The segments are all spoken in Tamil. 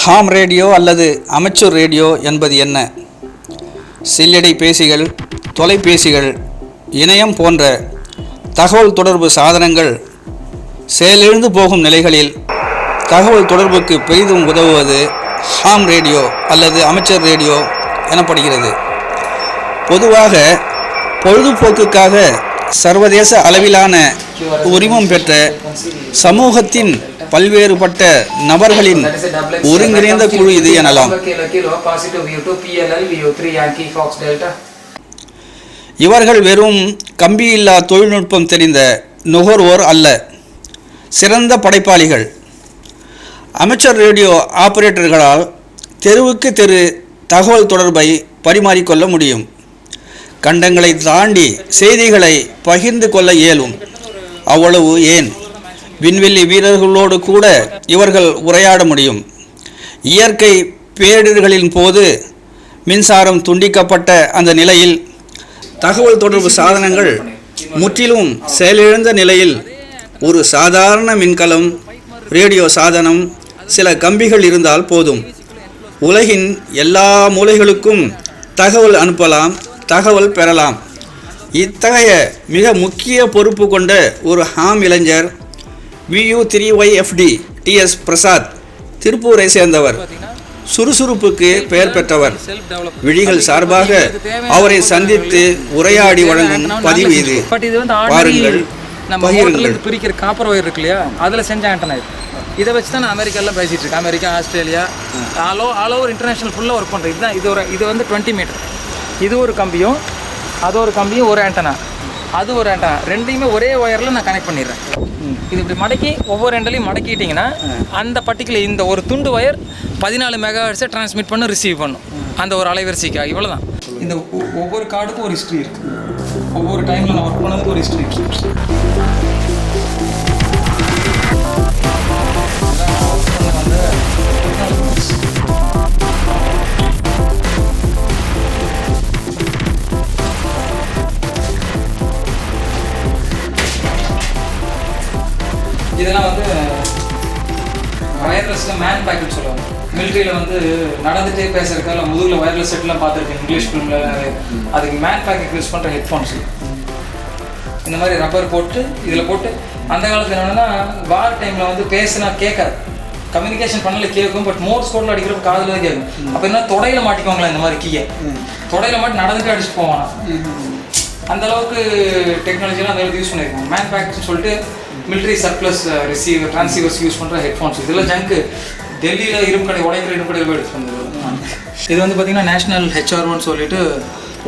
ஹாம் ரேடியோ அல்லது அமெச்சூர் ரேடியோ என்பது என்ன? சில்லடை பேசிகள், தொலைபேசிகள், இணையம் போன்ற தகவல் தொடர்பு சாதனங்கள் செயலிழந்து போகும் நிலைகளில் தகவல் தொடர்புக்கு பெரிதும் உதவுவது ஹாம் ரேடியோ அல்லது அமெச்சூர் ரேடியோ எனப்படுகிறது. பொதுவாக பொழுதுபோக்குக்காக சர்வதேச அளவிலான உரிமம் பெற்ற சமூகத்தின் பல்வேறுபட்ட நபர்களின் ஒருங்கிணைந்த குழு இது எனலாம். இவர்கள் வெறும் கம்பியில்லா தொழில்நுட்பம் தெரிந்த நுகர்வோர் அல்ல, சிறந்த படைப்பாளிகள். அமெச்சூர் ரேடியோ ஆபரேட்டர்களால் தெருவுக்கு தெரு தகவல் தொடர்பை பரிமாறிக்கொள்ள முடியும். கண்டங்களை தாண்டி செய்திகளை பகிர்ந்து கொள்ள இயலும். அவ்வளவு ஏன், விண்வெளி வீரர்களோடு கூட இவர்கள் உரையாட முடியும். இயற்கை பேரிடர்களின் போது மின்சாரம் துண்டிக்கப்பட்ட அந்த நிலையில் தகவல் தொடர்பு சாதனங்கள் முற்றிலும் செயலிழந்த நிலையில் ஒரு சாதாரண மின்கலம், ரேடியோ சாதனம், சில கம்பிகள் இருந்தால் போதும். உலகின் எல்லா மூலைகளுக்கும் தகவல் அனுப்பலாம், தகவல் பெறலாம். இத்தகைய மிக முக்கிய பொறுப்பு கொண்ட ஒரு ஹாம் இளைஞர் VU3YFD TS பிரசாத், திருப்பூரை சேர்ந்தவர். சுறுசுறுப்புக்கு பெயர் பெற்றவர். விழிகள் சார்பாக அவரை சந்தித்து உரையாடி வழங்கும் பதிவு இது. பாருங்கள், பகிருங்கள். பிரிக்கிற காப்பர் ஒயர் இருக்கு இல்லையா, அதில் செஞ்ச ஆண்டனா இதை வச்சு தான் நான் அமெரிக்காலாம் பேசிகிட்டு இருக்கேன். America, Australia, all over international ஃபுல்லாக ஒர்க் பண்ணுறேன். இதுதான் இது வந்து 20 மீட்டர். இது ஒரு கம்பியும் அது ஒரு கம்பியும் ஒரு ஆண்டனா, அது ஒரு ஆண்டனா, ரெண்டையுமே ஒரே ஒயரில் நான் கனெக்ட் பண்ணிடுறேன். இது இப்படி மடக்கி ஒவ்வொரு ரெண்டுலையும் மடக்கிட்டிங்கன்னா அந்த பர்டிகுலர் இந்த ஒரு துண்டு ஒயர் 14 மெகாஹெர்ட்ஸை டிரான்ஸ்மிட் பண்ண ரிசீவ் பண்ணும் அந்த ஒரு அலைவரிசைக்காக. இவ்வளோ தான். இந்த ஒவ்வொரு கார்டுக்கும் ஒரு ஹிஸ்ட்ரி இருக்குது. ஒவ்வொரு டைமில் நான் ஒர்க் பண்ணதுக்கு ஒரு ஹிஸ்ட்ரி இருக்குது. இதெல்லாம் வந்து வயர்லெஸில் மேன் பேக்கெட் சொல்லுவாங்க. மிலிட்ரியில் வந்து நடந்துகிட்டே பேசுறதுக்காக முதுகில் வயர்லெஸ் செட்லாம் பார்த்துருக்கேன் இங்கிலீஷ் ஃபிலிமில். அதுக்கு மேன் பேக்கெட் யூஸ் பண்ணுற ஹெட்ஃபோன்ஸ் இந்த மாதிரி ரப்பர் போட்டு இதில் போட்டு. அந்த காலத்தில் என்னென்னா வார் டைமில் வந்து பேசினா கேட்காது, கம்யூனிகேஷன் பண்ணல கேட்கும், பட் மோர்ஸ் கோடில் அடிக்கிறப்ப காதில் தான் கேட்கும். அப்போ என்ன தொடையில் மாட்டிக்குவாங்களா இந்த மாதிரி கீயை, தொடையில் மாட்டி நடந்துட்டு அடிச்சுட்டு போவானா. அந்தளவுக்கு டெக்னாலஜிலாம் அந்த அளவுக்கு யூஸ் பண்ணியிருக்காங்க. மேன் பேக்கெட்னு சொல்லிட்டு மிலிட்ரி சர்ப்ளஸ் ரிசீவர் டிரான்ஸ்சீவர்ஸ் யூஸ் பண்ணுற ஹெட்ஃபோன்ஸ். இதெல்லாம் ஜங்கு டெல்லியில் இரும்பு கடை உடைக்கிற இரும்பு கடையில் போய் எடுத்து வந்தது. இது வந்து பார்த்திங்கன்னா நேஷ்னல் HR1 சொல்லிட்டு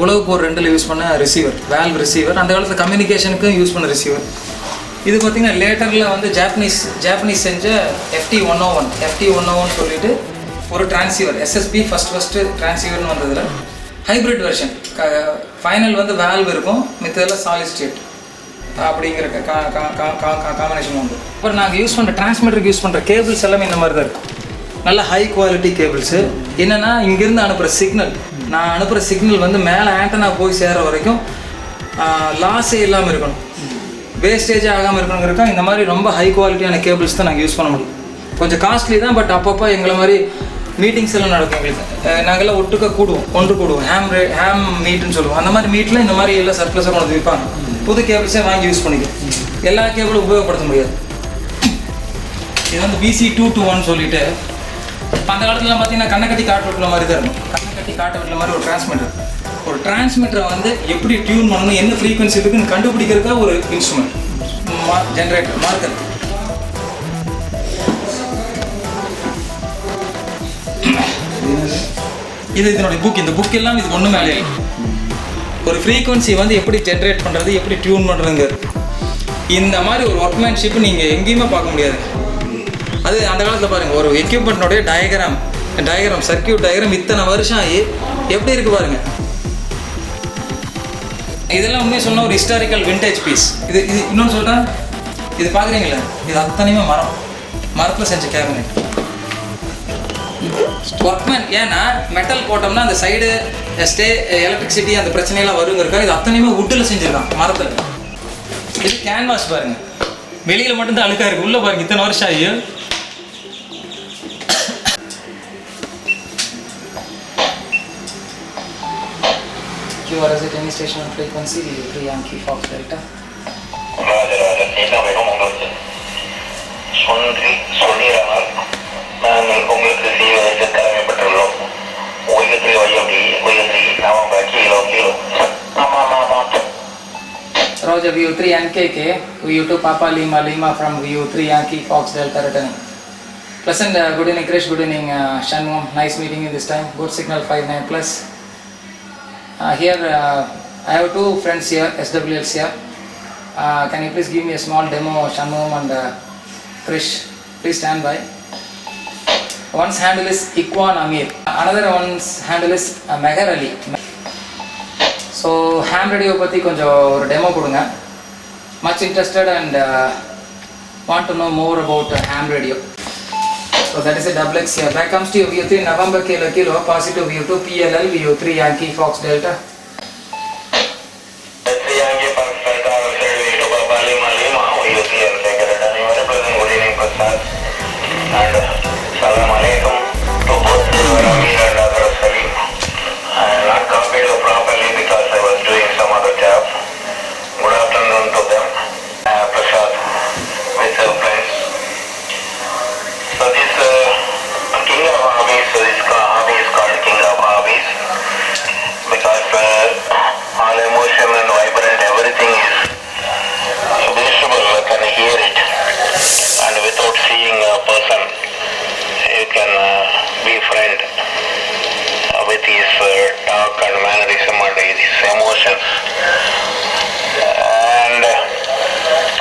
உலக போர் 2ல் யூஸ் பண்ண ரிசீவர், வேல்வ் ரிசீவர். அந்த காலத்தில் கம்யூனிகேஷனுக்கு யூஸ் பண்ண ரிசீவர். இது பார்த்திங்கன்னா லேட்டரில் வந்து ஜாப்பனீஸ் செஞ்ச FT101 சொல்லிட்டு ஒரு டிரான்ஸ்சீவர், SSB ஃபஸ்ட்டு டிரான்ஸ்சீவர்னு வந்ததில் ஹைப்ரிட் வெர்ஷன். ஃபைனல் வந்து வேல்வ் இருக்கும், மித்ததெல்லாம் சாலிட் ஸ்டேட் அப்படிங்கிற காம்பினேஷன் உண்டு. அப்புறம் நாங்கள் யூஸ் பண்ணுற டிரான்ஸ்மிட்டருக்கு யூஸ் பண்ணுற கேபிள்ஸ் எல்லாமே இந்த மாதிரி தான் இருக்கும். நல்ல ஹை குவாலிட்டி கேபிள்ஸு. என்னென்னா இங்கேருந்து அனுப்புகிற சிக்னல், நான் அனுப்புகிற சிக்னல் வந்து மேலே ஆண்டனா போய் சேர்கிற வரைக்கும் லாஸே இல்லாமல் இருக்கணும், வேஸ்டேஜே ஆகாமல் இருக்கணுங்கிறக்கா இந்த மாதிரி ரொம்ப ஹை குவாலிட்டியான கேபிள்ஸ் தான் நாங்கள் யூஸ் பண்ண முடியும். கொஞ்சம் காஸ்ட்லி தான், பட் அப்பப்போ எங்களை மாதிரி மீட்டிங்ஸ் எல்லாம் நடக்கும் எங்களுக்கு. நாங்கள்லாம் ஒட்டுக்க ஒன்று கூடுவோம், ஹேம் மீட்டுன்னு சொல்லுவோம். அந்த மாதிரி மீட்டில் இந்த மாதிரி எல்லாம் சர்ப்ளஸாக கொண்டு விற்பாங்க. புது கேபிள்ஸே வாங்கி யூஸ் பண்ணிக்கும். எல்லா கேபிளும் உபயோகப்படுத்த முடியாது. இது வந்து BC221 சொல்லிட்டு அந்த காலத்துலாம் பார்த்தீங்கன்னா கண்ணக்கட்டி காட்டு வெட்டுல மாதிரி தான் இருக்கும். கண்ணக்கட்டி காட்டு வெட்டுல மாதிரி ஒரு டிரான்ஸ்மிட்டரை வந்து எப்படி டியூன் பண்ணணும், என்ன ஃப்ரீக்வன்சி இருக்குன்னு கண்டுபிடிக்கிறதுக்காக ஒரு இன்ஸ்ட்ருமெண்ட், ஜென்ரேட்டர், மார்க்கர். இது இதனுடைய புக். இந்த புக் எல்லாம் இது ஒன்று மேலே ஒரு ஃப்ரீக்வன்சி வந்து எப்படி ஜென்ரேட் பண்ணுறது, எப்படி டியூன் பண்ணுறதுங்கிறது. இந்த மாதிரி ஒரு ஒர்க்மேன்ஷிப்பு நீங்கள் எங்கேயுமே பார்க்க முடியாது. அது அந்த காலத்தில் பாருங்கள், ஒரு எக்யூப்மெண்ட்னுடைய டயக்ராம், சர்க்கியூட் டயக்ராம் இத்தனை வருஷம் ஆகி எப்படி இருக்குது பாருங்கள். இதெல்லாம் உண்மையாக சொன்னால் ஒரு ஹிஸ்டாரிக்கல் விண்டேஜ் பீஸ். இது இன்னொன்று சொல்கிறேன், இது பார்க்குறீங்களா, இது அத்தனையுமே மரத்தில் செஞ்ச கேபினெட். ஒர்க்மேன். ஏன்னா மெட்டல் போட்டோம்னா அந்த சைடு எலக்ட்ரிசிட்டி அந்த பிரச்சனையெல்லாம் வருங்கிறக்கா இது அத்தனையுமே வுட்டில் செஞ்சுருக்கான், மரத்தில். இது கேன்வாஸ் பாருங்க, வெளியில் மட்டும்தான் அழுக்காக இருக்குது, உள்ளே பாருங்க இத்தனை வருஷம் ஆகி. QR is at any station on frequency, VU3 Yankee Fox Delta. சொல்லிடுறாங்க, நாங்கள் உங்களுக்கு செய்வதற்கு கடமைப்பட்டுள்ளோம். OU3 YMD OU3 November kilo Roger, VU3 NKK, VU2 Papa Lima Lima from VU3 Yankee Fox Delta returning. Pleasant, good evening Krish, good evening Shanmugam, nice meeting you this time, good signal 59 plus. Here I have two friends here, SWLs here. Can you please give me a small demo, Shanmugam and Krish, please stand by. One's handle is Ikwan Amir, another one's handle is Meher Ali. So ham radio பற்றி கொஞ்சம் ஒரு டெமோ கொடுங்க. Much interested and want to know more about ham radio. So that is a double X here. Back comes to your VU3 November Kilo Kilo, positive VU2 PLL VU3 Yankee Fox Delta. Salam alaikum to both Ramir and Azhar Salim. I am not copied properly because I was doing some other job. Good afternoon to them. Prasad with friends. So this King of Hobbies, so this hobby is called King of Hobbies because all emotion and vibrant everything is visible. You can hear it, and without seeing a person, you can be friend with his talk and mannerism and his emotions. And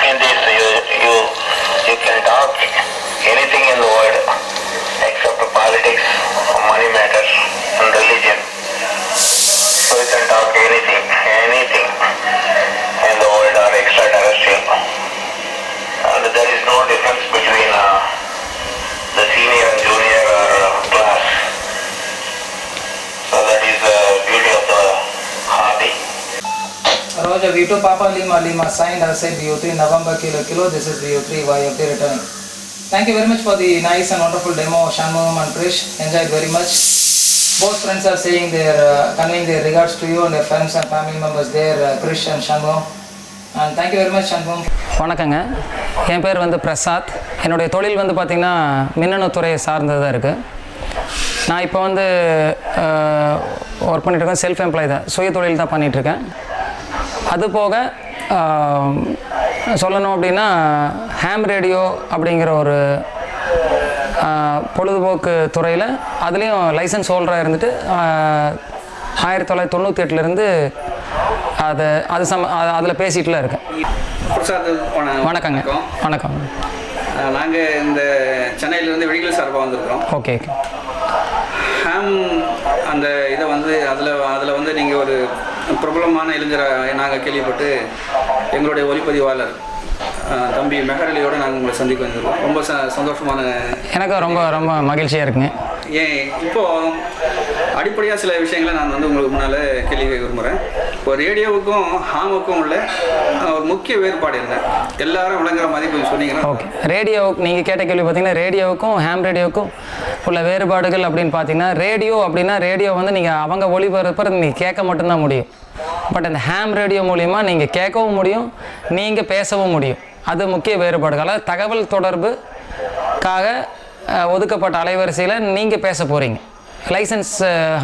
in this, you can talk anything in the world except politics, money matters, and religion. So you can talk anything in the world or extraterrestrial. And there is no difference between the senior and junior class. So that is the beauty of the hobby. Roger, VU2 Papa Lima Lima signed outside VU3 November Kilo Kilo. This is VU3 YFD returning. Thank you very much for the nice and wonderful demo, Shanmugam and Krish. Enjoyed very much. Both friends are saying their conveying their regards to you and their friends and family members there, Krish and Shanmugam. And thank you very much, Shanmugam. வணக்கங்க, என் பேர் வந்து பிரசாத். என்னுடைய தொழில் வந்து பார்த்திங்கன்னா மின்னணுத்துறையை சார்ந்ததாக இருக்குது. நான் இப்போ வந்து ஒர்க் பண்ணிகிட்ருக்கேன், செல்ஃப் எம்ப்ளாய் தான், சுய தொழில் தான் பண்ணிகிட்ருக்கேன். அது போக சொல்லணும் அப்படின்னா ஹேம் ரேடியோ அப்படிங்கிற ஒரு பொழுதுபோக்கு துறையில் அதுலேயும் லைசன்ஸ் ஹோல்டராக இருந்துட்டு 1998 அதில் பேசிகிட்டுலாம் இருக்கேன். பிரசாத் வணக்கங்க. வணக்கம். நாங்கள் இந்த சென்னையிலேருந்து வெளியில் சார்பாக வந்திருக்கோம். ஓகே. ஹேம் அந்த இதை வந்து அதில் வந்து நீங்கள் ஒரு பிரபலமான இளைஞரை நாங்கள் கேள்விப்பட்டு எங்களுடைய ஒலிப்பதிவாளர் தம்பி மெஹரலியோடு நாங்கள் உங்களை சந்திக்க வந்திருக்கோம். ரொம்ப சந்தோஷமான, எனக்கு ரொம்ப ரொம்ப மகிழ்ச்சியாக இருக்குங்க. ஏன் இப்போது அடிப்படையாக சில விஷயங்களை நான் வந்து உங்களுக்கு முன்னால் கேள்வி விரும்புகிறேன். இப்போ ரேடியோவுக்கும் ஹாமுக்கும் உள்ள ஒரு முக்கிய வேறுபாடு என்ன, எல்லாரும் விளங்குற மாதிரி கொஞ்சம் சொன்னீங்கன்னா. ஓகே, ரேடியோவுக்கு நீங்கள் கேட்ட கேள்வி பார்த்தீங்கன்னா ரேடியோவுக்கும் ஹேம் ரேடியோவுக்கும் உள்ள வேறுபாடுகள் அப்படின்னு பார்த்தீங்கன்னா, ரேடியோ அப்படின்னா ரேடியோ வந்து நீங்கள் அவங்க ஒளிபரப்புறது நீங்கள் கேட்க மட்டும்தான் முடியும். பட் அந்த ஹேம் ரேடியோ மூலிமா நீங்கள் கேட்கவும் முடியும், நீங்கள் பேசவும் முடியும். அது முக்கிய வேறுபாடுகள். அதாவது தகவல் தொடர்புக்காக ஒதுக்கப்பட்ட அலைவரிசையில் நீங்கள் பேச போகிறீங்க, லைசன்ஸ்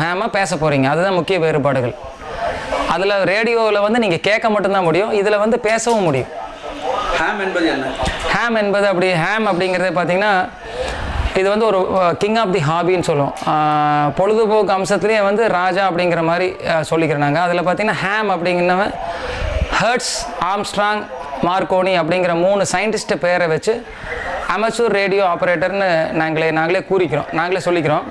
ஹேமாக பேச போகிறீங்க. அதுதான் முக்கிய வேறுபாடுகள். அதில் ரேடியோவில் வந்து நீங்கள் கேட்க மட்டும்தான் முடியும், இதில் வந்து பேசவும் முடியும். ஹேம் என்பது என்ன? ஹேம் என்பது ஹேம் அப்படிங்கிறது பார்த்திங்கன்னா இது வந்து ஒரு கிங் ஆஃப் தி ஹாபின்னு சொல்லுவோம். பொழுதுபோக்கு அம்சத்துலேயே வந்து ராஜா அப்படிங்கிற மாதிரி சொல்லிக்கிறனாங்க. அதில் பார்த்திங்கன்னா ஹேம் அப்படிங்கிறவன் ஹெர்ட்ஸ், ஆம்ஸ்ட்ராங், மார்க்கோனி அப்படிங்கிற 3 சயின்டிஸ்ட்டு பேரை வச்சு அமெச்சூர் ரேடியோ ஆப்ரேட்டர்னு நாங்களே கூறிக்கிறோம், நாங்களே சொல்லிக்கிறோம்.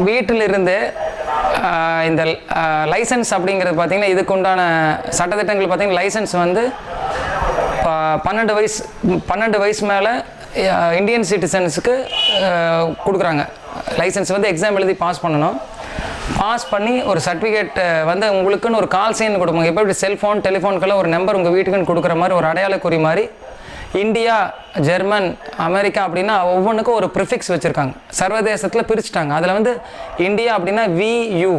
வீட்டிலிருந்து இந்த லைசன்ஸ் அப்படிங்கிறது பார்த்திங்கன்னா இதுக்குண்டான சட்டத்திட்டங்கள் பார்த்திங்கன்னா லைசன்ஸ் வந்து 12 வயசு மேலே இந்தியன் சிட்டிசன்ஸுக்கு கொடுக்குறாங்க. லைசன்ஸ் வந்து எக்ஸாம் எழுதி பாஸ் பண்ணணும். பாஸ் பண்ணி ஒரு சர்டிஃபிகேட் வந்து உங்களுக்குன்னு ஒரு கால் சைன் கொடுப்பாங்க. இப்போ இப்படி செல்ஃபோன் டெலிஃபோனுக்கெல்லாம் ஒரு நம்பர் உங்கள் வீட்டுக்குன்னு கொடுக்குற மாதிரி ஒரு அடையாள குறி மாதிரி இந்தியா, ஜெர்மன், அமெரிக்கா அப்படின்னா ஒவ்வொன்றுக்கும் ஒரு ப்ரிஃபிக்ஸ் வச்சுருக்காங்க. சர்வதேசத்தில் பிரிச்சுட்டாங்க. அதில் வந்து இந்தியா அப்படின்னா VU,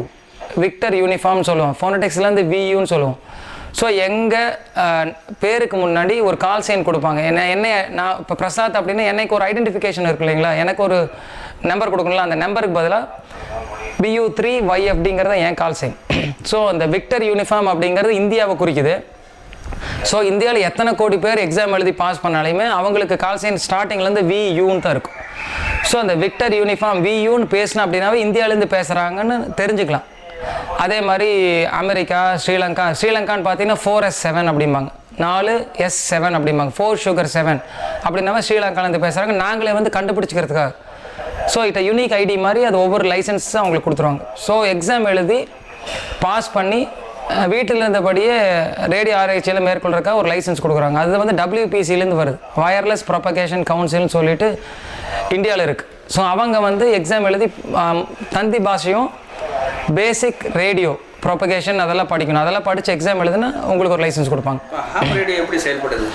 விக்டர் யூனிஃபார்ம்னு சொல்லுவோம். ஃபோனடிக்ஸ்லேருந்து VUன்னு சொல்லுவோம். ஸோ எங்கள் பேருக்கு முன்னாடி ஒரு கால் சைன் கொடுப்பாங்க. என்ன நான் இப்போ பிரசாத் அப்படின்னா எனக்கு ஒரு ஐடென்டிஃபிகேஷன் இருக்கு இல்லைங்களா, எனக்கு ஒரு நம்பர் கொடுக்கணும்ல, அந்த நம்பருக்கு பதிலாக BU3YFDங்கிறத என் கால் சைன். ஸோ அந்த விக்டர் யூனிஃபார்ம் அப்படிங்கிறது இந்தியாவை குறிக்குது. ஸோ இந்தியாவில் எத்தனை கோடி பேர் எக்ஸாம் எழுதி பாஸ் பண்ணாலுமே அவங்களுக்கு கால் சைன் ஸ்டார்டிங்லேருந்து VUன்னு தான் இருக்கும். ஸோ அந்த விக்டர் யூனிஃபார்ம் VUன்னு பேசினா அப்படின்னாவே இந்தியாவிலேருந்து பேசுகிறாங்கன்னு தெரிஞ்சுக்கலாம். அதே மாதிரி அமெரிக்கா, ஸ்ரீலங்கான்னு பார்த்தீங்கன்னா 4S7 அப்படிம்பாங்க, 4S7 அப்படிம்பாங்க, 4 sugar 7 அப்படின்னாவே ஸ்ரீலங்காலேருந்து பேசுகிறாங்க. நாங்களே வந்து கண்டுபிடிச்சிக்கிறதுக்காக. ஸோ இட்ட யூனிக் ஐடி மாதிரி அது ஒவ்வொரு லைசன்ஸும் அவங்களுக்கு கொடுத்துருவாங்க. ஸோ எக்ஸாம் எழுதி பாஸ் பண்ணி வீட்டில் இருந்தபடியே ரேடியோ ஆராய்ச்சியில் மேற்கொள்றதுக்காக ஒரு லைசன்ஸ் கொடுக்குறாங்க. அது வந்து WPCலேருந்து வருது, வயர்லெஸ் ப்ரொபகேஷன் கவுன்சில்னு சொல்லிட்டு இந்தியாவில் இருக்குது. ஸோ அவங்க வந்து எக்ஸாம் எழுதி தந்தி பாஷையும் பேசிக் ரேடியோ ப்ரொபகேஷன் அதெல்லாம் படிக்கணும். அதெல்லாம் படித்து எக்ஸாம் எழுதுனா உங்களுக்கு ஒரு லைசன்ஸ் கொடுப்பாங்க. ஹாம் ரேடியோ எப்படி செயல்படுது?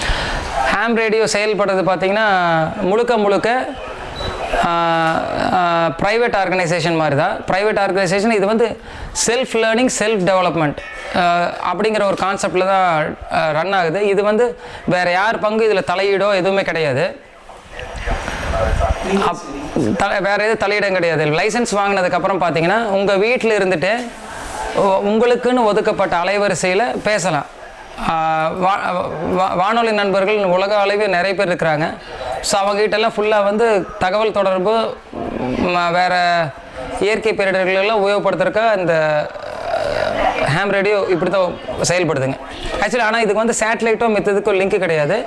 ஹாம் ரேடியோ செயல்படுறது பார்த்திங்கன்னா முழுக்க ப்ரைவேட் ஆர்கனைசேஷன் மாதிரி தான். ப்ரைவேட் ஆர்கனைசேஷன் இது வந்து செல்ஃப் லேர்னிங், செல்ஃப் டெவலப்மெண்ட் அப்படிங்கிற ஒரு கான்செப்டில் தான் ரன் ஆகுது. இது வந்து வேறு யார் பங்கு இதில் தலையீடோ எதுவுமே கிடையாது. வேறு எதுவும் தலையிடம் கிடையாது. லைசன்ஸ் வாங்கினதுக்கப்புறம் பார்த்தீங்கன்னா உங்கள் வீட்டில் இருந்துட்டு உங்களுக்குன்னு ஒதுக்கப்பட்ட அலைவரிசையில் பேசலாம். வானொலி நண்பர்கள் உலக அளவில் நிறைய பேர் இருக்கிறாங்க. ஸோ அவங்ககிட்டலாம் ஃபுல்லாக வந்து தகவல் தொடர்பு வேறு இயற்கை பேரிடர்களெல்லாம் உபயோகப்படுத்துறதுக்காக இந்த ஹாம் ரேடியோ இப்படி தான் செயல்படுதுங்க ஆக்சுவலி. ஆனால் இதுக்கு வந்து சேட்டலைட்டோ மித்ததுக்கோ லிங்க் கிடையாது.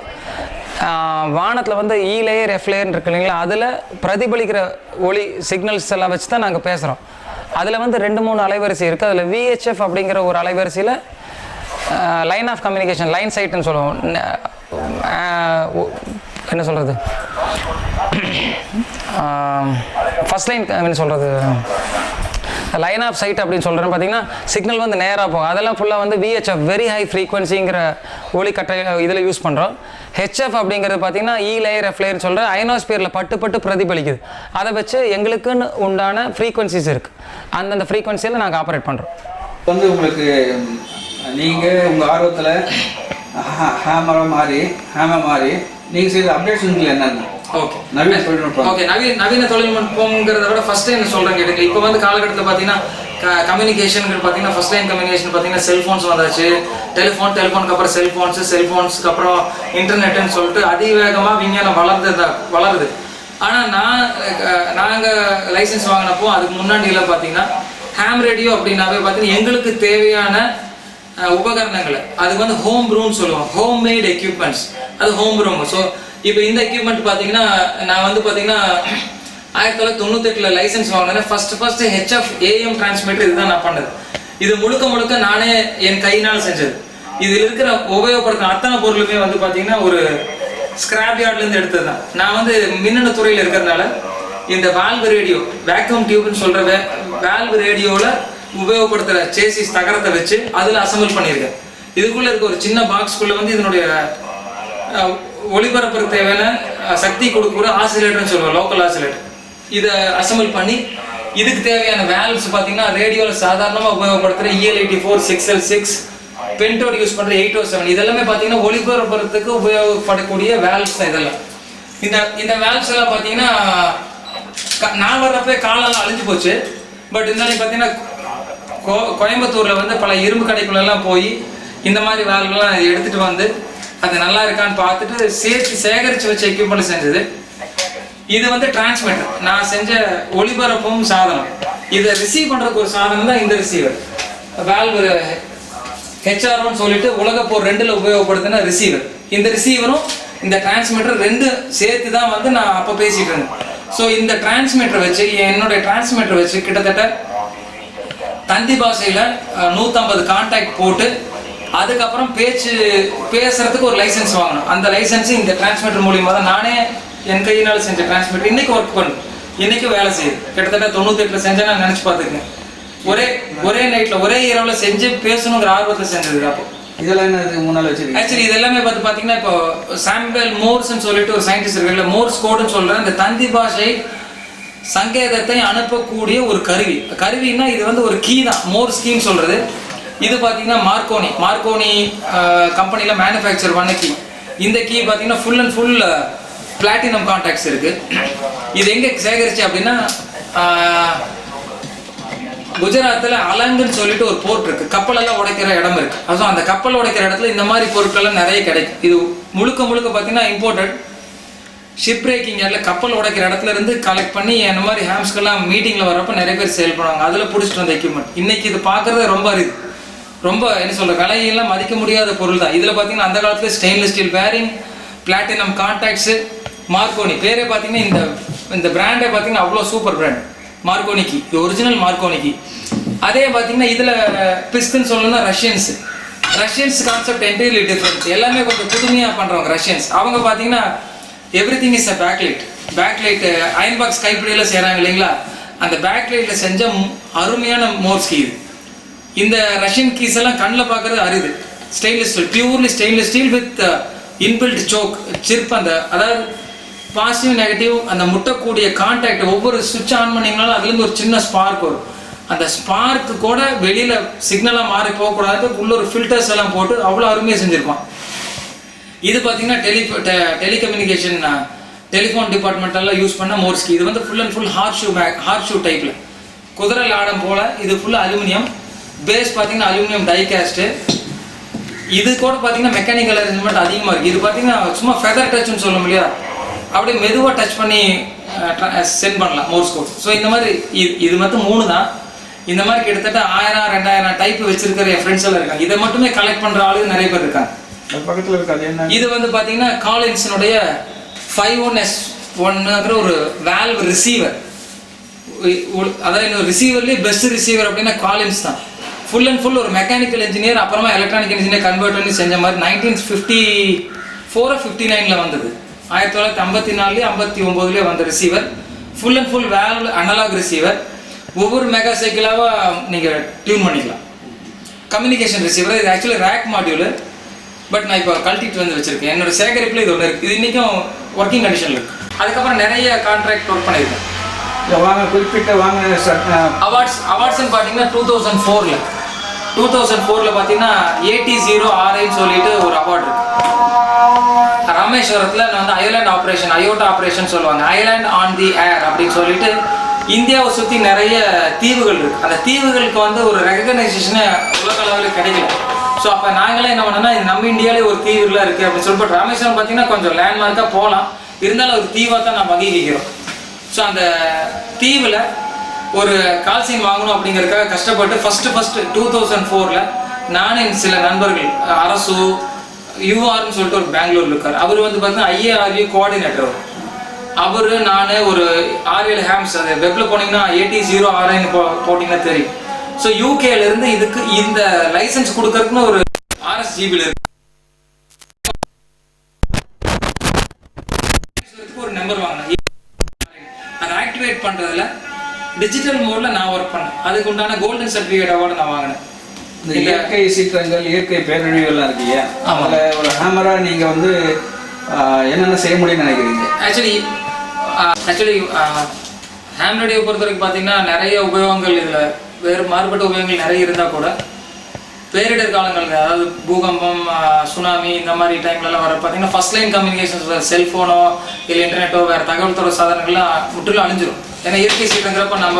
வானத்தில் வந்து E லேயர் F லேயர்னு இருக்கு இல்லைங்களா, அதில் பிரதிபலிக்கிற ஒளி சிக்னல்ஸ் எல்லாம் வச்சு தான் நாங்கள் பேசுகிறோம். அதில் வந்து 2-3 அலைவரிசை இருக்குது. அதில் VHF அப்படிங்கிற ஒரு அலைவரிசையில் லைன் ஆஃப் கம்யூனிகேஷன், லைன் சைட்டுன்னு சொல்லுவோம். என்ன சொல்கிறது, ஃபஸ்ட் லைன் என்ன சொல்கிறது, லைன் ஆஃப் சைட் அப்படின்னு சொல்கிறேன். பார்த்தீங்கன்னா சிக்னல் வந்து நேராக போகும். அதெல்லாம் ஃபுல்லாக வந்து VHF, வெரி ஹை ஃப்ரீக்வன்சிங்கிற ஒளிக்கட்டை இதில் யூஸ் பண்ணுறோம். HF அப்படிங்கிறது பார்த்தீங்கன்னா E லேயர் F லேயர்னு சொல்கிற அயனோஸ்பியரில் பட்டு பிரதிபலிக்குது. அதை வச்சு எங்களுக்குன்னு உண்டான ஃப்ரீக்வன்சிஸ் இருக்குது. அந்தந்த ஃப்ரீக்வன்சியில் நாங்கள் ஆப்ரேட் பண்ணுறோம். வந்து உங்களுக்கு நீங்கள் உங்கள் ஆர்வத்தில் ஹேமரை மாறி நீங்கள் செய்த அப்டேஷன்கள் என்னென்ன? ஓகே, நவீன தொழில்நுட்பம். ஓகே, நவீன தொழில்நுட்பங்கிறத விட ஃபஸ்ட்டு என்ன சொல்கிறேன் கேட்டுங்க. இப்போ வந்து காலகட்டத்தில் பார்த்தீங்கன்னா கம்யூனிகேஷன் பார்த்தீங்கன்னா ஃபஸ்ட் லைன் கம்யூனிகேஷன் பார்த்தீங்கன்னா செல்ஃபோன்ஸ் வந்தாச்சு. டெலிஃபோனுக்கு அப்புறம் செல்ஃபோன்ஸுக்கு அப்புறம் இன்டர்நெட்டுன்னு சொல்லிட்டு அதிவேகமாக விஞ்ஞானம் வளருது. ஆனால் நாங்கள் லைசன்ஸ் வாங்கினப்போ அதுக்கு முன்னாடியெல்லாம் பார்த்தீங்கன்னா ஹாம் ரேடியோ அப்படின்னாவே பார்த்தீங்கன்னா எங்களுக்கு தேவையான உபகரணங்களை அதுக்கு வந்து ஹோம் ப்ரூன்னு சொல்லுவோம், ஹோம் மேட் எக்யூப்மெண்ட்ஸ், அது ஹோம் ப்ரூம். ஸோ இப்போ இந்த எக்யூப்மெண்ட் பார்த்தீங்கன்னா நான் வந்து பார்த்தீங்கன்னா 1998 லைசன்ஸ் வாங்கினேன். ஃபர்ஸ்ட் HF AM டிரான்ஸ்மிட்டர் இதுதான் நான் பண்ணது. இது முழுக்க நானே என் கையினால் செஞ்சது. இதில் இருக்கிற உபயோகப்படுத்துகிற அத்தனை பொருளுமே வந்து பார்த்தீங்கன்னா ஒரு ஸ்கிராப் யார்ட்லேருந்து எடுத்தது தான். நான் வந்து மின்னணு துறையில் இருக்கிறதுனால இந்த வால்வு ரேடியோ, வேக்யூம் டியூப்னு சொல்கிற வால்வு ரேடியோவில் உபயோகப்படுத்துகிற சேசிஸ் தகரத்தை வச்சு அதில் அசம்பிள் பண்ணியிருக்கேன். இதுக்குள்ளே இருக்க ஒரு சின்ன பாக்ஸ்குள்ளே வந்து இதனுடைய ஒளிபரப்புக்கு தேவையான சக்தி கொடுக்குற ஆசிலேட்டர்னு சொல்லுவோம், லோக்கல் ஆசிலேட்டர். இதை அசம்பிள் பண்ணி இதுக்கு தேவையான வேல்வ்ஸ் பார்த்தீங்கன்னா ரேடியோவில் சாதாரணமாக உபயோகப்படுத்துகிற EL84, 6L6, பென்டோட் யூஸ் பண்ணுற 807, இதெல்லாமே பார்த்தீங்கன்னா ஒளிபரப்புறதுக்கு உபயோகப்படக்கூடிய வேல்வ்ஸ் தான் இதெல்லாம். இந்த வேல்வ்ஸ் எல்லாம் பார்த்தீங்கன்னா நான் வர்றப்ப காலெல்லாம் அழிஞ்சு போச்சு. பட் இருந்தாலும் பார்த்தீங்கன்னா கோயம்புத்தூரில் வந்து பல இரும்பு கடைக்குள்ளெல்லாம் போய் இந்த மாதிரி வேல்வெல்லாம் எடுத்துகிட்டு வந்து அது நல்லா இருக்கான்னு பார்த்துட்டு சேகரித்து வச்ச எக்யூப்மெண்ட் செஞ்சது. இது வந்து டிரான்ஸ்மிட்டர், நான் செஞ்ச ஒளிபரப்பும் சாதனம். இதை ரிசீவ் பண்ணுறதுக்கு ஒரு சாதனம் தான் இந்த ரிசீவர். வேல்வு HR1 சொல்லிட்டு உலகப்போர் 2ல் உபயோகப்படுத்தின ரிசீவர். இந்த ரிசீவரும் இந்த டிரான்ஸ்மிட்டர் 2 சேர்த்து தான் வந்து நான் அப்போ பேசிகிட்டு இருந்தேன். ஸோ இந்த டிரான்ஸ்மிட்டர் வச்சு என்னுடைய டிரான்ஸ்மிட்டர் வச்சு கிட்டத்தட்ட தந்தி பாஷையில் 150 கான்டாக்ட் போட்டு அதுக்கப்புறம் பேசுறதுக்கு ஒரு லைசன்ஸ் வாங்கணும். அந்த லைசன்ஸு இந்த டிரான்ஸ்மிட்டர் மூலியமாக தான் நானே என் கையினால் செஞ்ச டிரான்ஸ்மிட்டர் இன்றைக்கி ஒர்க் பண்ணும். இன்றைக்கும் வேலை செய்யுது. கிட்டத்தட்ட 98 செஞ்சேன். நான் நினச்சி பார்த்துருக்கேன். ஒரே நைட்டில் ஒரே இரவில் செஞ்சு பேசணுங்கிற ஆர்வத்தில் செஞ்சது. அப்போ இதெல்லாம் என்ன முன்னால் வச்சிருக்கீங்க? ஆக்சுவலி இது எல்லாமே பார்த்தீங்கன்னா இப்போ சாம்பல் மோர்ஸ்ன்னு சொல்லிட்டு ஒரு சயின்டிஸ்ட் இருக்காங்க. மோர்ஸ் கோடுன்னு சொல்கிறேன். இந்த தந்தி பாஷை சங்கேதத்தை அனுப்பக்கூடிய ஒரு கருவின்னா இது வந்து ஒரு கீ தான். மோர்ஸ் கீன்னு சொல்கிறது. இது பார்த்தீங்கன்னா மார்க்கோனி கம்பெனியில் மேனுஃபேக்சர் பண்ண கீ. இந்த கீ பார்த்தீங்கன்னா full and full platinum contacts இருக்குது. இது எங்கே சேகரிச்சு அப்படின்னா குஜராத்தில் அலங்குன்னு சொல்லிட்டு ஒரு போர்ட் இருக்குது. கப்பலெல்லாம் உடைக்கிற இடம் இருக்குது. அதுவும் அந்த கப்பல் உடைக்கிற இடத்துல இந்த மாதிரி பொருட்கள்லாம் நிறைய கிடைக்கும். இது முழுக்க பார்த்தீங்கன்னா இம்போர்ட்டட். ஷிப் பிரேக்கிங் யார்டில் கப்பல் உடைக்கிற இடத்துல இருந்து கலெக்ட் பண்ணி அந்த மாதிரி ஹேம்ஸ்க்கெல்லாம் மீட்டிங்கில் வரப்போ நிறைய பேர் சேல் பண்ணுவாங்க. அதில் பிடிச்சிட்டு வந்த எக்யூப்மெண்ட். இன்றைக்கி இது பார்க்குறது ரொம்ப அரிது. ரொம்ப என்ன சொல்கிற விலையெல்லாம் மதிக்க முடியாத பொருள் தான். இதில் பார்த்தீங்கன்னா அந்த காலத்தில் stainless steel bearing, platinum contacts, Marconi பேரே பார்த்தீங்கன்னா இந்த பிராண்டே பார்த்தீங்கன்னா அவ்வளோ சூப்பர் பிராண்ட். மார்க்கோனிக்கு இது ஒரிஜினல் மார்க்கோனிக்கு. அதே பார்த்தீங்கன்னா இதில் பிஸ்துன்னு சொல்லணும்னா ரஷ்யன்ஸ் கான்செப்ட் என்டையர்லி டிஃப்ரெண்ட். எல்லாமே கொஞ்சம் புதுமையாக பண்ணுறவங்க ரஷ்யன்ஸ். அவங்க பார்த்தீங்கன்னா everything is a bakelite iron box கைப்பிடியில் செய்கிறாங்க இல்லைங்களா? அந்த பேக்லைட்டில் செஞ்ச அருமையான மோர்ஸ் கீ இது. இந்த ரஷ்யன் கீஸ் எல்லாம் கண்ணில் பார்க்குறது அரிது. Stainless steel, purely stainless steel with inbuilt choke சிர்ப். அதாவது பாசிட்டிவ் நெகட்டிவ் அந்த முட்டக்கூடிய கான்டாக்ட் ஒவ்வொரு சுவிட்ச் ஆன் பண்ணிங்கனாலும் அதுலேருந்து ஒரு சின்ன ஸ்பார்க் வரும். அந்த ஸ்பார்க்கு கூட வெளியில் சிக்னலாக மாறி போகக்கூடாது. உள்ள ஒரு ஃபில்டர்ஸ் எல்லாம் போட்டு அவ்வளோ அருமையாக செஞ்சுருப்பான். இது பார்த்தீங்கன்னா டெலிகம்யூனிகேஷன் டெலிஃபோன் டிபார்ட்மெண்ட்டெல்லாம் யூஸ் பண்ண மோர்ஸ்கி. இது வந்து full and full hard shoe டைப்பில் குதிரை லாடம் போல். இது ஃபுல்லாக அலுமினியம் பேஸ். பார்த்தீங்கன்னா அலுமினியம் டைகாஸ்ட்டு. இது கூட பார்த்தீங்கன்னா மெக்கானிக்கல் அரேஞ்ச்மெண்ட் அதிகமாக இருக்குது. இது பார்த்தீங்கன்னா சும்மா ஃபெதர் டச்னு சொல்ல முடியாது. அப்படியே மெதுவாக டச் பண்ணி சென்ட் பண்ணலாம் மோர்ஸ் கோட். ஸோ இந்த மாதிரி இது மட்டும் 3 தான். இந்த மாதிரி கிட்டத்தட்ட 1000-2000 டைப் வச்சிருக்கிற என் ஃப்ரெண்ட்ஸ் எல்லாம் இருக்காங்க. இதை மட்டுமே கலெக்ட் பண்ணுற ஆளுங்க நிறைய பேர் இருக்காங்க. பக்கத்தில் இருக்காது என்ன? இது வந்து பார்த்தீங்கன்னா காலின்ஸினுடைய 51S1ங்கிற ஒரு வேல்வ் ரிசீவர். அதாவது ரிசீவர்லேயே பெஸ்ட் ரிசீவர் அப்படின்னா காலின்ஸ் தான். ஃபுல் அண்ட் ஃபுல் ஒரு மெக்கானிக்கல் இன்ஜினியர் அப்புறமா எலக்ட்ரானிக் இன்ஜினியர் கன்வெர்ட் பண்ணி செஞ்ச மாதிரி 1954-59 வந்தது. 1954-59 வந்த receiver. Full and full valve analog receiver. ஒவ்வொரு மெகா சைக்கிளாக நீங்கள் டியூன் பண்ணிக்கலாம். Communication receiver. இது ஆக்சுவலி ரேக் மாடியூலு. பட் நான் இப்போ கழட்டிட்டு வந்து வச்சுருக்கேன். என்னோட சேகரிப்பில் இது ஒன்று இருக்குது. இது இன்றைக்கும் ஒர்க்கிங் கண்டிஷனில் இருக்குது. அதுக்கப்புறம் நிறைய கான்ட்ராக்ட் ஒர்க் பண்ணியிருக்கேன். குறிப்பிட்ட அவார்ட்ஸ்ன்னு பார்த்தீங்கன்னா 2004 பார்த்தீங்கன்னா AT0RIன்னு சொல்லிட்டு ஒரு அவார்டு இருக்குது. ராமேஸ்வரத்தில் நான் வந்து அயோட்டா ஆப்ரேஷன் சொல்லுவாங்க. ஐலாண்ட் ஆன் தி ஏர் அப்படின்னு சொல்லிட்டு இந்தியாவை சுற்றி நிறைய தீவுகள் இருக்குது. அந்த தீவுகளுக்கு வந்து ஒரு ரெகக்னைசேஷனை உலக அளவில் கிடைக்கல. ஸோ அப்போ நாங்களாம் என்ன பண்ணோம்னா இது நம்ம இந்தியாவிலே ஒரு தீவுலாம் இருக்குது அப்படின்னு சொல்லிட்டு ராமேஸ்வரம் பார்த்தீங்கன்னா கொஞ்சம் லேண்ட்மார்க்காக போகலாம். இருந்தாலும் ஒரு தீவாக தான் நான் வகிக்கிறோம். ஸோ அந்த தீவில் ஒரு கால்சீன் வாங்கணும் அப்படிங்கிறதுக்காக கஷ்டப்பட்டு ஃபஸ்ட்டு 2004 நானும் சில நண்பர்கள் அரசு யூஆர்னு சொல்லிட்டு ஒரு பெங்களூரில் இருக்கார். அவர் வந்து பார்த்தீங்கன்னா IARU கோஆர்டினேட்டர். அவர் நான் ஒரு 6-7 ஹேம்ஸ் அது வெப்பில் போனீங்கன்னா AT0RIன்னு போட்டிங்கன்னா தெரியும். ஸோ யூகேலேருந்து இதுக்கு இந்த லைசன்ஸ் கொடுக்கறதுக்குன்னு ஒரு RSGBயில் இருக்கு. ஒரு நம்பர் வாங்கினேன். அதை ஆக்டிவேட் பண்ணுறதுல டிஜிட்டல் மோடில் நான் ஒர்க் பண்ணேன். அதுக்கு உண்டான கோல்டன் சர்டிஃபிகேட் அவார்டு நான் வாங்கினேன். இந்த இயற்கை சீற்றங்கள், இயற்கை பேரழிவுகள்லாம் இருக்கு. அதில் ஒரு ஹேமராக நீங்கள் வந்து என்னென்ன செய்ய முடியும்னு நினைக்கிறீங்க? ஆக்சுவலி ஹேம் ரேடியோ பொறுத்த வரைக்கும் பார்த்தீங்கன்னா நிறைய உபயோகங்கள் இதில் வேறு மாறுபட்ட உபயோகங்கள் நிறைய இருந்தால் கூட பேரிடர் காலங்கள் அதாவது பூகம்பம், சுனாமி இந்த மாதிரி டைம்லலாம் வர பார்த்தீங்கன்னா ஃபர்ஸ்ட் லைன் கம்யூனிகேஷன்ஸ் செல்ஃபோனோ இல்லை இன்டர்நெட்டோ வேறு தகவல் தொடர்பு சாதனங்கள்லாம் முற்றிலும் அழிஞ்சிடும். ஏன்னா இயற்கை சீற்றங்கிறப்ப நம்ம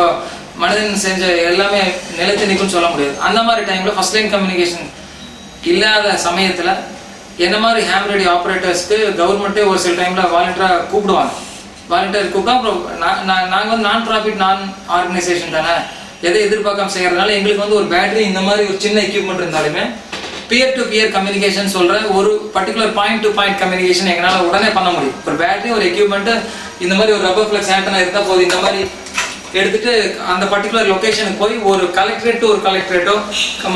மனிதன் செஞ்ச எல்லாமே நிலைத்து நிற்கும்னு சொல்ல முடியாது. அந்த மாதிரி டைமில் ஃபர்ஸ்ட் லைன் கம்யூனிகேஷன் இல்லாத சமயத்தில் என்ன மாதிரி ஹேம் ரேடியோ ஆப்ரேட்டர்ஸ்க்கு கவர்மெண்ட்டே ஒரு சில டைமில் வாலண்டியராக கூப்பிடுவாங்க. வாலண்டியர் கூப்பிட்டா அப்புறம் நாங்கள் வந்து நான் ப்ராஃபிட் ஆர்கனைசேஷன் தானே, எதை எதிர்பார்க்காம செய்கிறதுனால எங்களுக்கு வந்து ஒரு பேட்டரி இந்த மாதிரி ஒரு சின்ன எக்யூப்மெண்ட் இருந்தாலுமே பியர் டு பியர் கம்யூனிகேஷன் சொல்கிற ஒரு particular point to point communication எங்களால் உடனே பண்ண முடியும். ஒரு பேட்டரி, ஒரு எக்யூப்மெண்ட்டு, இந்த மாதிரி ஒரு ரப்பர் ஃப்ளெக்ஸ் ஆண்டனா இருந்தால் போதும். இந்த மாதிரி எடுத்துகிட்டு அந்த பர்டிகுலர் லொக்கேஷனுக்கு போய் ஒரு கலெக்டரேட் டு ஒரு கலெக்டரேட்டோ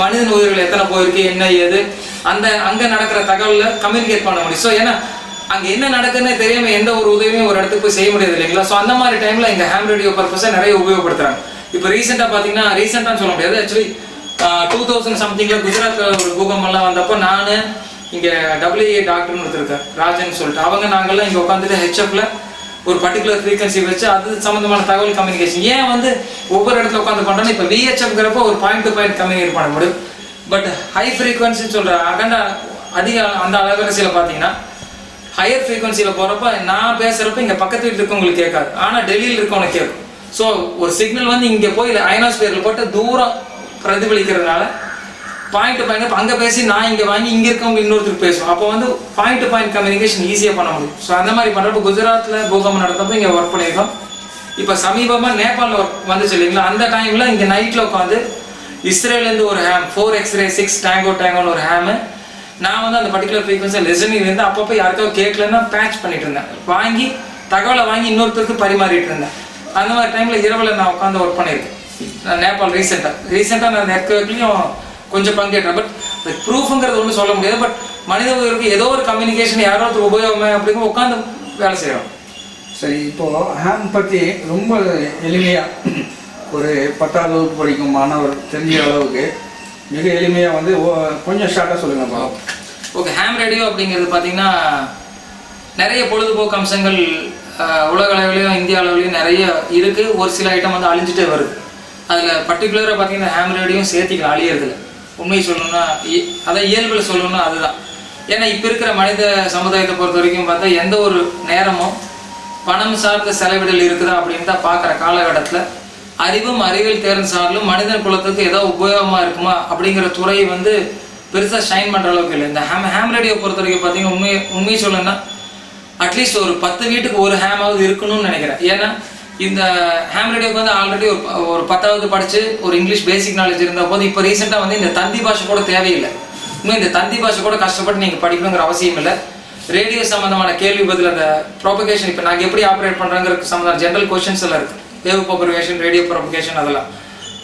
மனிதன் உயிர்கள் எத்தனை போயிருக்கு என்ன ஏது அந்த அங்கே நடக்கிற தகவலில் கம்யூனிகேட் பண்ண முடியும். ஸோ ஏன்னா அங்கே என்ன நடக்குதுன்னே தெரியாமல் எந்த ஒரு உதவியும் ஒரு இடத்துக்கு போய் செய்ய முடியாது இல்லைங்களா. ஸோ அந்த மாதிரி டைமில் இந்த ஹேம் ரேடியோ பர்பஸை நிறைய உபயோகப்படுத்துறாங்க. இப்போ ரீசெண்டாக பார்த்தீங்கன்னா, ரீசெண்டான்னு சொல்ல முடியாது, ஆக்சுவலி 2000 சம்திங்கில் குஜராத்தில் ஒரு பூகம்பெல்லாம் வந்தப்போ நான் இங்கே WA டாக்டர்னு ஒருத்தருக்கேன், ராஜன் சொல்லிட்டு, நாங்கள்லாம் இங்கே உட்காந்துட்டு ஹெச்எஃப்ல ஒரு பர்டிகுலர் ஃப்ரீக்வன்சி வச்சு அது சம்மந்தமான தகவல் கம்யூனிகேஷன் ஏன் வந்து ஒவ்வொரு இடத்துல உட்காந்து பண்ணுறோன்னா, இப்போ VHFங்கிறப்போ ஒரு பாயிண்ட் டு பாயிண்ட் கம்யூனிகேட் பண்ண முடியும். பட் ஹை ஃப்ரீக்வன்சின்னு சொல்கிற அதிக அந்த அலைவரிசையில் பார்த்தீங்கன்னா ஹையர் ஃப்ரீக்வன்சியில் போகிறப்ப நான் பேசுகிறப்ப இங்கே பக்கத்து வீட்டில் இருக்கவங்களுக்கு கேட்காது, ஆனால் டெல்லியில் இருக்கவனுக்கு கேட்கும். ஸோ ஒரு சிக்னல் வந்து இங்கே போய் அயனோஸ்பியரில் போட்டு தூரம் பிரதிபலிக்கிறதுனால பாயிண்ட் டு பாயிண்ட் அங்கே பேசி நான் இங்கே வாங்கி இங்கே இருக்கவங்க இன்னொருத்தருக்கு பேசுவோம். அப்போ வந்து பாயிண்ட் டு பாயிண்ட் கம்யூனிகேஷன் ஈஸியாக பண்ண முடியும். ஸோ அந்த மாதிரி பண்ணுறப்போ குஜராத்தில் பூகம்பம் நடந்தப்போ இங்கே ஒர்க் பண்ணியிருக்கோம். இப்போ சமீபமாக நேபாளில் ஒர்க் வந்துச்சு இல்லைங்களா, அந்த டைமில் இங்கே நைட்டில் உட்காந்து இஸ்ரேலேருந்து ஒரு ஹேம் 4X-ray 6 டேங்கோன்னு ஒரு ஹேமு நான் வந்து அந்த பர்டிகுலர் ஃப்ரீக்வன்சி லிசனிங் இருந்து அப்பப்போ யாருக்காவது கேட்கலன்னா பேட்ச் பண்ணிட்டு இருந்தேன், வாங்கி தகவலை வாங்கி இன்னொருத்தருக்கு பரிமாறிட்டு இருந்தேன். அந்த மாதிரி டைமில் இரவில் நான் உட்காந்து ஒர்க் பண்ணியிருக்கேன். நான் நேபாள் ரீசெண்டாக நான் நெட்வொர்க்லேயும் கொஞ்சம் பங்கேற்றேன். பட் ப்ரூஃபுங்கிறது ஒன்றும் சொல்ல முடியாது. பட் மனித உயிருக்கு ஏதோ ஒரு கம்யூனிகேஷன் யாராவது உபயோகமே அப்படிங்கிற உட்காந்து வேலை செய்கிறோம். சரி, இப்போது ஹேம் பற்றி ரொம்ப எளிமையாக ஒரு 10ஆவது வகுப்பு படிக்கும் மாணவர் தெரிஞ்ச அளவுக்கு மிக எளிமையாக வந்து கொஞ்சம் ஷார்ட்டாக சொல்லுங்கப்பா. ஓகே, ஹேம் ரேடியோ அப்படிங்கிறது பார்த்தீங்கன்னா நிறைய பொழுதுபோக்கு அம்சங்கள் உலக அளவிலையும் இந்திய அளவுலையும் நிறைய இருக்குது. ஒரு சில ஐட்டம் வந்து அழிஞ்சிட்டே வருது. அதில் பர்டிகுலராக பார்த்தீங்கன்னா ஹேம் ரேடியோவும் சேர்த்திக்கலாம், அழியறதில்ல. உண்மை சொல்லணும்னா அதை இயல்பில் சொல்லணும்னா அதுதான். ஏன்னா இப்போ இருக்கிற மனித சமுதாயத்தை பொறுத்த வரைக்கும் பார்த்தா எந்த ஒரு நேரமும் பணம் சார்ந்த செலவிடல் இருக்குதா அப்படின்னு தான் பார்க்குற காலகட்டத்தில் அறிவும் அறிவியல் தேர்ந்து சார்லும் மனிதன் குலத்துக்கு ஏதோ உபயோகமாக இருக்குமா அப்படிங்கிற துறை வந்து பெருசாக ஷைன் பண்ணுற அளவுக்கு இல்லை. இந்த ஹேம் ரேடியோ பொறுத்த வரைக்கும் பார்த்தீங்கன்னா உண்மையை சொல்லணும்னா அட்லீஸ்ட் ஒரு 10 வீட்டுக்கு ஒரு ஹேமாவது இருக்கணும்னு நினைக்கிறேன். ஏன்னா இந்த ஹேம் ரேடியோக்கு வந்து ஆல்ரெடி ஒரு 10வது படித்து ஒரு இங்கிலீஷ் பேசிக் நாலேஜ் இருந்த போது இப்போ ரீசெண்டாக வந்து இந்த தந்தி பாஷை கூட தேவையில்லை. இன்னும் இந்த தந்தி பாஷை கூட கஷ்டப்பட்டு நீங்கள் படிக்கணுங்கிற அவசியம் இல்லை. ரேடியோ சம்மந்தமான கேள்வி பதில் அந்த ப்ராபகேஷன் இப்போ நாங்கள் எப்படி ஆப்ரேட் பண்ணுறோங்கிறதுக்கு சம்மந்தமான ஜென்ரல் கொஷின்ஸ் எல்லாம் இருக்குது. வேவ் ப்ராபகேஷன், ரேடியோ ப்ராபகேஷன், அதெல்லாம்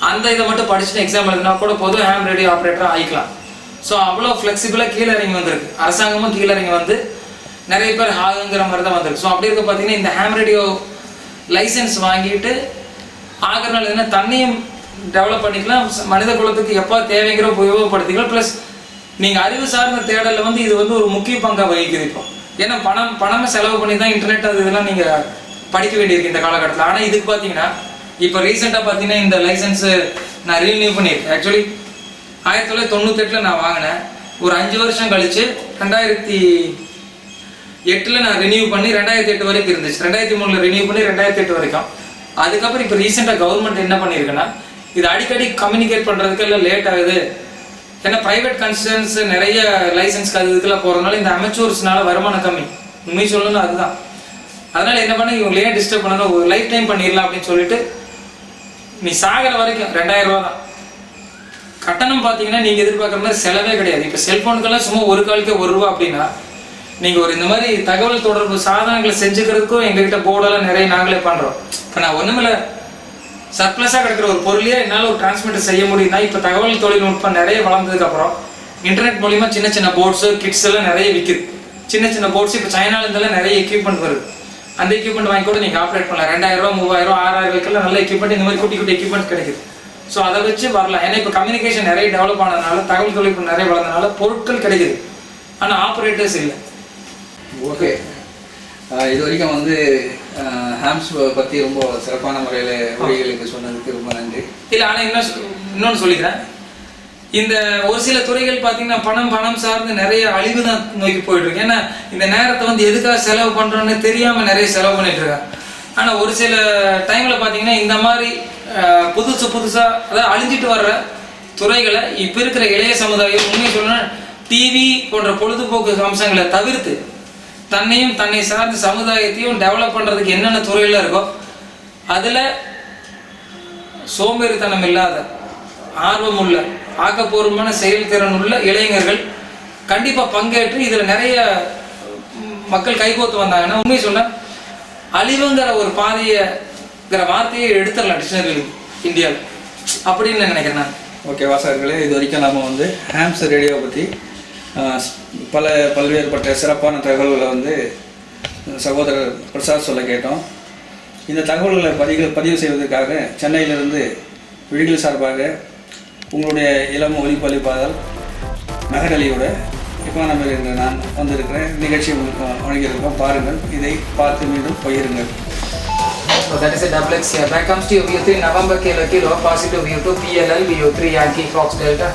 அந்த இதை மட்டும் படிச்சுட்டு எக்ஸாம் எழுதினா கூட போதும், ஹேம் ரேடியோ ஆப்ரேட்டராக ஆகிக்கலாம். ஸோ அவ்வளோ ஃப்ளெக்சிபிளாக கீழே இறங்கி வந்திருக்கு. அரசாங்கமும் கீழே இறங்கி வந்து நிறைய பேர் ஆகுங்கிற மாதிரி தான் வந்திருக்கு. ஸோ அப்படி இருக்க பார்த்தீங்கன்னா இந்த ஹேம் ரேடியோ லைசன்ஸ் வாங்கிட்டு ஆகிறனால என்ன தண்ணியும் டெவலப் பண்ணிக்கலாம், மனித குலத்துக்கு எப்போ தேவைங்கிற உபயோகப்படுத்திக்கலாம். ப்ளஸ் நீங்கள் அறிவு சார்ந்த தேடலில் வந்து இது வந்து ஒரு முக்கிய பங்காக வகிக்குது. இப்போ ஏன்னா பணமே செலவு பண்ணி தான் இன்டர்நெட் அது இதெல்லாம் நீங்கள் படிக்க வேண்டியிருக்கு இந்த காலகட்டத்தில். ஆனால் இதுக்கு பார்த்தீங்கன்னா இப்போ ரீசெண்டாக பார்த்தீங்கன்னா இந்த லைசன்ஸு நான் ரீனியூ பண்ணியிருக்கேன். ஆக்சுவலி 1998 நான் வாங்கினேன். ஒரு 5 வருஷம் கழித்து 2008 நான் ரினியூ பண்ணி 2008 வரைக்கும் இருந்துச்சு. 2003 ரினியூ பண்ணி 2008 வரைக்கும். அதுக்கப்புறம் இப்போ ரீசெண்டாக கவர்மெண்ட் என்ன பண்ணியிருக்குன்னா இது அடிக்கடி கம்யூனிகேட் பண்ணுறதுக்கு எல்லாம் லேட் ஆகுது. ஏன்னா ப்ரைவேட் கன்சர்ன்ஸ் நிறைய லைசன்ஸ்க்கு அது இதுக்கெல்லாம் போகிறதுனால இந்த அமெச்சூர்ஸ்னால வருமானம் கம்மி. உண்மை சொல்லணும் அதுதான். அதனால் என்ன பண்ண இவங்களே டிஸ்டர்ப் பண்ணணும், ஒரு லைஃப் டைம் பண்ணிடலாம் அப்படின்னு சொல்லிட்டு நீ சாகிற வரைக்கும் 2000 ரூபா தான் கட்டணம். பார்த்தீங்கன்னா நீங்கள் எதிர்பார்க்குற மாதிரி செலவே கிடையாது. இப்போ செல்ஃபோனுக்கெல்லாம் சும்மா ஒரு காலுக்கே ₹1 அப்படின்னா நீங்கள் ஒரு இந்த மாதிரி தகவல் தொடர்பு சாதனங்களை செஞ்சுக்கிறதுக்கும் எங்ககிட்ட போர்டெல்லாம் நிறைய நாங்களே பண்ணுறோம். இப்போ நான் ஒன்றுமில்ல சர்ப்ளஸாக கிடைக்கிற ஒரு பொருளையே என்னால் ஒரு டிரான்ஸ்மிட்டர் செய்ய முடியும்னா இப்போ தகவல் தொழில்நுட்பம் நிறைய வளர்ந்ததுக்கப்புறம் இன்டர்நெட் மூலிமா சின்ன சின்ன போர்ட்ஸு கிட்ஸ் எல்லாம் நிறைய விற்குது. சின்ன சின்ன போர்ட்ஸ் இப்போ சைனாலேருந்தெல்லாம் நிறைய எக்யூப்மெண்ட் வருது. அந்த எக்யூப்மெண்ட் வாங்கி கூட நீங்கள் ஆப்ரேட் பண்ணலாம். 2000 ரூபா 3000 6000 ரூபாய்க்கெல்லாம் நல்ல எக்யூப்மெண்ட் இந்த மாதிரி குட்டி குட்டி எக்யூப்மெண்ட் கிடைக்குது. ஸோ அதை வச்சு வரலாம். ஏன்னா இப்போ கம்யூனிகேஷன் நிறைய டெவலப் ஆனதுனால தகவல் தொழில்நுட்பம் நிறைய வளர்ந்ததுனால பொருட்கள் கிடைக்குது, ஆனால் ஆப்ரேட்டர்ஸ் இல்லை. ஓகே, இது வரைக்கும் வந்து ஹேம்ஸ் பற்றி ரொம்ப சிறப்பான முறையில் உரைகளுக்கு சொன்னதுக்கு ரொம்ப நன்றி. இல்லை, ஆனால் இன்னொன்று சொல்லிக்கிறேன். இந்த ஒரு சில துறைகள் பார்த்தீங்கன்னா பணம் சார்ந்து நிறைய அழிவு தான் நோக்கி போயிட்டு இருக்கு. ஏன்னா இந்த நேரத்தை வந்து எதுக்காக செலவு பண்ணுறோன்னு தெரியாமல் நிறைய செலவு பண்ணிட்டு இருக்காங்க. ஆனால் ஒரு சில டைமில் பார்த்தீங்கன்னா இந்த மாதிரி புதுசாக அதாவது அழிஞ்சிட்டு வர்ற துறைகளை இப்போ இருக்கிற இளைய சமுதாயம் உண்மை சொல்லணும்னா டிவி போன்ற பொழுதுபோக்கு அம்சங்களை தவிர்த்து தன்னை சார்ந்த சமுதாயத்தையும் டெவலப் பண்ணுறதுக்கு என்னென்ன துறையில் இருக்கோ அதில் சோம்பேறித்தனம் இல்லாத ஆர்வம் உள்ள ஆக்கப்பூர்வமான செயல்திறன் உள்ள இளைஞர்கள் கண்டிப்பாக பங்கேற்று இதில் நிறைய மக்கள் கைகோத்து வந்தாங்கன்னா உண்மை சொன்ன அழிவுங்கிற ஒரு பாதையங்கிற வார்த்தையை எடுத்துடலாம் டிக்ஷனரி இந்தியாவில் அப்படின்னு நினைக்கிறேன் நான். ஓகே வாசகர்களே, இது வரைக்கும் நம்ம வந்து ஹேம்ஸ் ரேடியோவை பற்றி பல்வேறுபட்ட சிறப்பான தகவல்களை வந்து சகோதரர் பிரசாத் சொல்ல கேட்டோம். இந்த தகவல்களை பதிவு செய்வதற்காக சென்னையிலிருந்து விழிகள் சார்பாக உங்களுடைய இளம் ஒளிப்பளிப்பாளர் மெஹர் அலியோட எக்கானமில் என்று நான் வந்திருக்கிறேன். நிகழ்ச்சி உங்களுக்கு வழங்கியிருக்கோம். பாருங்கள், இதை பார்த்து மீண்டும் பகிருங்கள். So that is a double X here. Back comes to your VO3 November Kilo Kilo, positive VO2 PLL VO3 Yankee Fox Delta.